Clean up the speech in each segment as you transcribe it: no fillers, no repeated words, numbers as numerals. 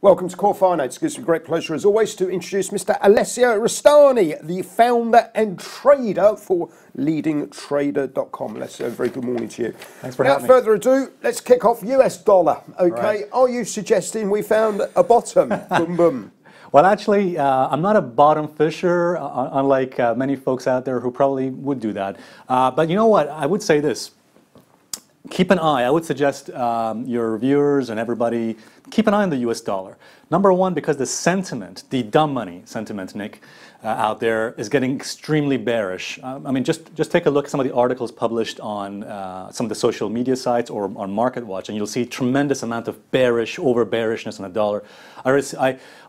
Welcome to Core Finance. It gives me great pleasure, as always, to introduce Mr. Alessio Rustani, the founder and trader for leadingtrader.com. Alessio, very good morning to you. Thanks for having me. Without further ado, let's kick off US dollar. Okay, right. Are you suggesting we found a bottom? Boom, boom. Well, actually, I'm not a bottom fisher, unlike many folks out there who probably would do that. But you know what? I would say this. Keep an eye. I would suggest your viewers and everybody keep an eye on the US dollar. Number one, because the sentiment, the dumb money sentiment, Nick, out there is getting extremely bearish. I mean, just take a look at some of the articles published on some of the social media sites or on MarketWatch, and you'll see tremendous amount of over bearishness on the dollar.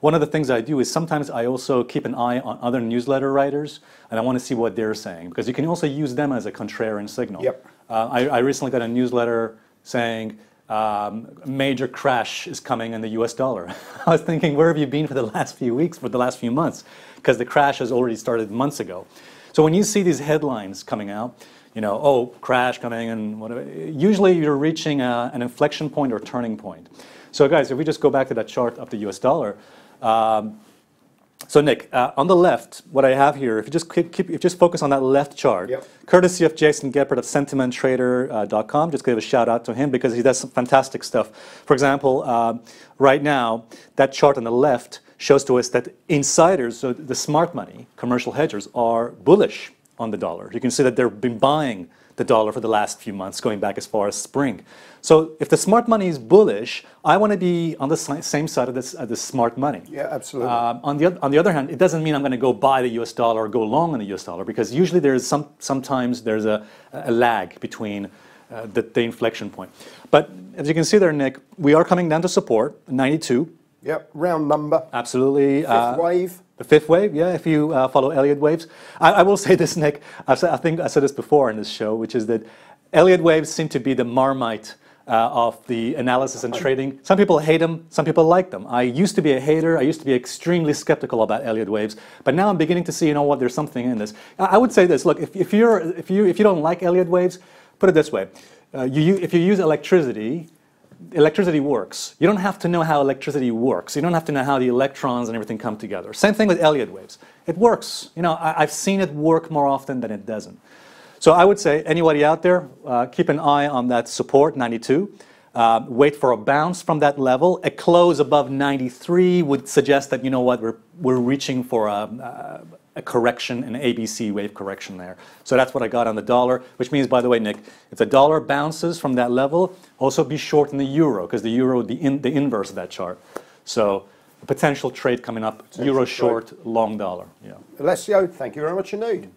One of the things I do is sometimes I also keep an eye on other newsletter writers, and I want to see what they're saying, because you can also use them as a contrarian signal. Yep. I recently got a newsletter saying major crash is coming in the US dollar. I was thinking, where have you been for the last few weeks, for the last few months? Because the crash has already started months ago. So when you see these headlines coming out, you know, oh, crash coming and whatever, usually you're reaching an inflection point or turning point. So guys, if we just go back to that chart of the US dollar, so Nick, on the left, what I have here, if you just focus on that left chart, yep. Courtesy of Jason Geppert of sentimenttrader.com, just give a shout out to him because he does some fantastic stuff. For example, right now, that chart on the left shows to us that insiders, so the smart money, commercial hedgers, are bullish on the dollar. You can see that they've been buying the dollar for the last few months, going back as far as spring. So if the smart money is bullish, I want to be on the same side of the smart money. Yeah, absolutely. On the other hand, it doesn't mean I'm going to go buy the US dollar or go long on the US dollar, because usually there's sometimes there's a lag between the inflection point. But as you can see there, Nick, we are coming down to support, 92. Yep, round number. Absolutely. Fifth wave. The fifth wave, yeah, if you follow Elliott waves. I will say this, Nick, I think I said this before in this show, which is that Elliott waves seem to be the Marmite of the analysis and trading. Some people hate them, some people like them. I used to be a hater, I used to be extremely skeptical about Elliott waves, but now I'm beginning to see, you know what, there's something in this. I would say this, look, if you don't like Elliott waves, put it this way, if you use electricity works. You don't have to know how electricity works. You don't have to know how the electrons and everything come together. Same thing with Elliott waves. It works. You know, I've seen it work more often than it doesn't. So I would say anybody out there, keep an eye on that support, 92. Wait for a bounce from that level. A close above 93 would suggest that, you know what, we're reaching for a correction, an ABC wave correction there. So that's what I got on the dollar, which means, by the way, Nick, if the dollar bounces from that level, also be short in the euro, because the euro would be the inverse of that chart. So a potential trade coming up, euro short, long dollar. Yeah. Alessio, thank you very much indeed.